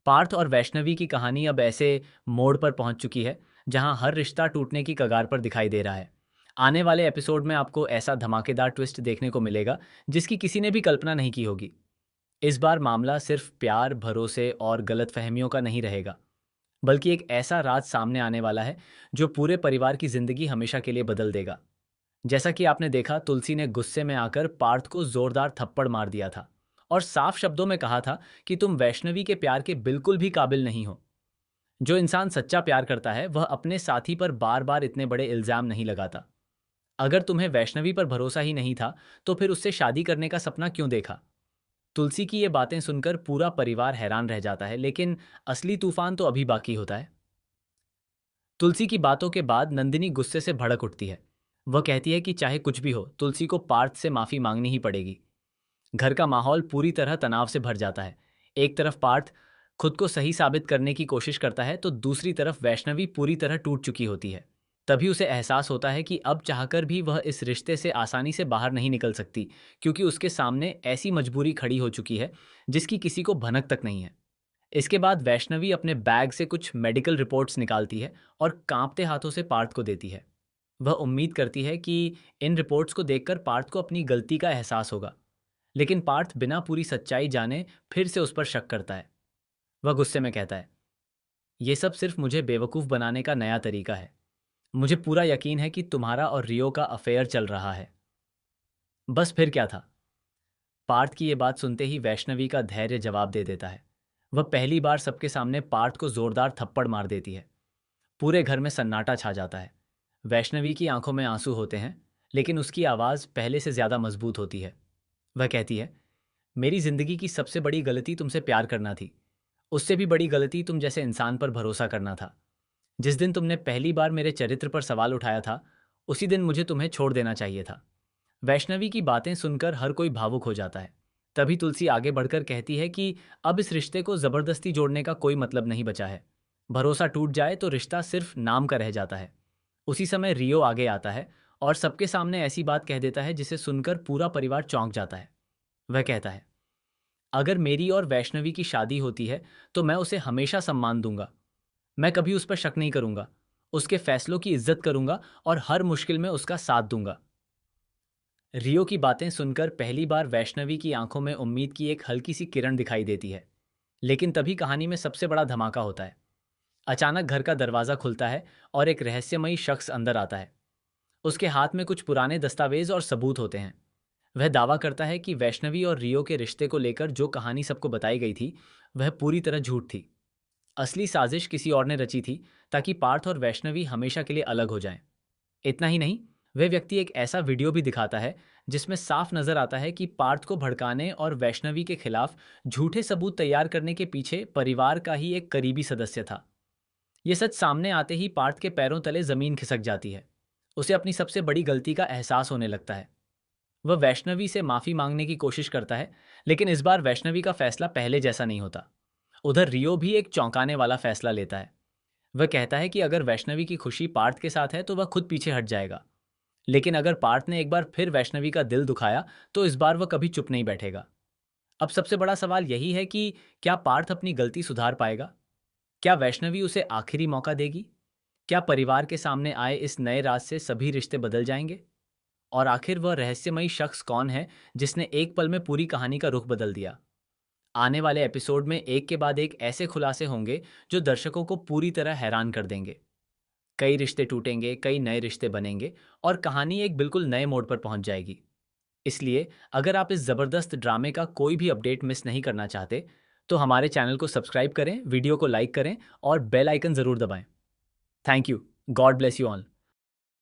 पार्थ और वैष्णवी की कहानी अब ऐसे मोड़ पर पहुंच चुकी है जहां हर रिश्ता टूटने की कगार पर दिखाई दे रहा है। आने वाले एपिसोड में आपको ऐसा धमाकेदार ट्विस्ट देखने को मिलेगा जिसकी किसी ने भी कल्पना नहीं की होगी। इस बार मामला सिर्फ प्यार, भरोसे और गलतफहमियों का नहीं रहेगा, बल्कि एक ऐसा राज सामने आने वाला है जो पूरे परिवार की जिंदगी हमेशा के लिए बदल देगा। जैसा कि आपने देखा, तुलसी ने गुस्से में आकर पार्थ को जोरदार थप्पड़ मार दिया था और साफ शब्दों में कहा था कि तुम वैष्णवी के प्यार के बिल्कुल भी काबिल नहीं हो। जो इंसान सच्चा प्यार करता है वह अपने साथी पर बार बार इतने बड़े इल्जाम नहीं लगाता। अगर तुम्हें वैष्णवी पर भरोसा ही नहीं था तो फिर उससे शादी करने का सपना क्यों देखा? तुलसी की ये बातें सुनकर पूरा परिवार हैरान रह जाता है, लेकिन असली तूफान तो अभी बाकी होता है। तुलसी की बातों के बाद नंदिनी गुस्से से भड़क उठती है। वह कहती है कि चाहे कुछ भी हो, तुलसी को पार्थ से माफी मांगनी ही पड़ेगी। घर का माहौल पूरी तरह तनाव से भर जाता है। एक तरफ पार्थ खुद को सही साबित करने की कोशिश करता है तो दूसरी तरफ वैष्णवी पूरी तरह टूट चुकी होती है। तभी उसे एहसास होता है कि अब चाहकर भी वह इस रिश्ते से आसानी से बाहर नहीं निकल सकती, क्योंकि उसके सामने ऐसी मजबूरी खड़ी हो चुकी है जिसकी किसी को भनक तक नहीं है। इसके बाद वैष्णवी अपने बैग से कुछ मेडिकल रिपोर्ट्स निकालती है और कांपते हाथों से पार्थ को देती है। वह उम्मीद करती है कि इन रिपोर्ट्स को देखकर पार्थ को अपनी गलती का एहसास होगा, लेकिन पार्थ बिना पूरी सच्चाई जाने फिर से उस पर शक करता है। वह गुस्से में कहता है, ये सब सिर्फ मुझे बेवकूफ़ बनाने का नया तरीका है। मुझे पूरा यकीन है कि तुम्हारा और रियो का अफेयर चल रहा है। बस फिर क्या था? पार्थ की ये बात सुनते ही वैष्णवी का धैर्य जवाब दे देता है। वह पहली बार सबके सामने पार्थ को जोरदार थप्पड़ मार देती है। पूरे घर में सन्नाटा छा जाता है। वैष्णवी की आंखों में आंसू होते हैं, लेकिन उसकी आवाज़ पहले से ज़्यादा मजबूत होती है। वह कहती है, मेरी जिंदगी की सबसे बड़ी गलती तुमसे प्यार करना थी। उससे भी बड़ी गलती तुम जैसे इंसान पर भरोसा करना था। जिस दिन तुमने पहली बार मेरे चरित्र पर सवाल उठाया था, उसी दिन मुझे तुम्हें छोड़ देना चाहिए था। वैष्णवी की बातें सुनकर हर कोई भावुक हो जाता है। तभी तुलसी आगे बढ़कर कहती है कि अब इस रिश्ते को जबरदस्ती जोड़ने का कोई मतलब नहीं बचा है। भरोसा टूट जाए तो रिश्ता सिर्फ नाम का रह जाता है। उसी समय रियो आगे आता है और सबके सामने ऐसी बात कह देता है जिसे सुनकर पूरा परिवार चौंक जाता है। वह कहता है, अगर मेरी और वैष्णवी की शादी होती है तो मैं उसे हमेशा सम्मान दूंगा। मैं कभी उस पर शक नहीं करूंगा। उसके फैसलों की इज्जत करूंगा और हर मुश्किल में उसका साथ दूंगा। रियो की बातें सुनकर पहली बार वैष्णवी की आंखों में उम्मीद की एक हल्की सी किरण दिखाई देती है। लेकिन तभी कहानी में सबसे बड़ा धमाका होता है। अचानक घर का दरवाजा खुलता है और एक रहस्यमयी शख्स अंदर आता है। उसके हाथ में कुछ पुराने दस्तावेज और सबूत होते हैं। वह दावा करता है कि वैष्णवी और रियो के रिश्ते को लेकर जो कहानी सबको बताई गई थी वह पूरी तरह झूठ थी। असली साजिश किसी और ने रची थी ताकि पार्थ और वैष्णवी हमेशा के लिए अलग हो जाएं। इतना ही नहीं, वह व्यक्ति एक ऐसा वीडियो भी दिखाता है जिसमें साफ नजर आता है कि पार्थ को भड़काने और वैष्णवी के खिलाफ झूठे सबूत तैयार करने के पीछे परिवार का ही एक करीबी सदस्य था। यह सच सामने आते ही पार्थ के पैरों तले जमीन खिसक जाती है। उसे अपनी सबसे बड़ी गलती का एहसास होने लगता है। वह वैष्णवी से माफी मांगने की कोशिश करता है, लेकिन इस बार वैष्णवी का फैसला पहले जैसा नहीं होता। उधर रियो भी एक चौंकाने वाला फैसला लेता है। वह कहता है कि अगर वैष्णवी की खुशी पार्थ के साथ है तो वह खुद पीछे हट जाएगा। लेकिन अगर पार्थ ने एक बार फिर वैष्णवी का दिल दुखाया तो इस बार वह कभी चुप नहीं बैठेगा। अब सबसे बड़ा सवाल यही है कि क्या पार्थ अपनी गलती सुधार पाएगा? क्या वैष्णवी उसे आखिरी मौका देगी? क्या परिवार के सामने आए इस नए राज से सभी रिश्ते बदल जाएंगे? और आखिर वह रहस्यमयी शख्स कौन है जिसने एक पल में पूरी कहानी का रुख बदल दिया? आने वाले एपिसोड में एक के बाद एक ऐसे खुलासे होंगे जो दर्शकों को पूरी तरह हैरान कर देंगे। कई रिश्ते टूटेंगे, कई नए रिश्ते बनेंगे और कहानी एक बिल्कुल नए मोड़ पर पहुंच जाएगी। इसलिए अगर आप इस जबरदस्त ड्रामे का कोई भी अपडेट मिस नहीं करना चाहते तो हमारे चैनल को सब्सक्राइब करें, वीडियो को लाइक करें और बेल आइकन जरूर दबाएं। Thank you. God bless you all.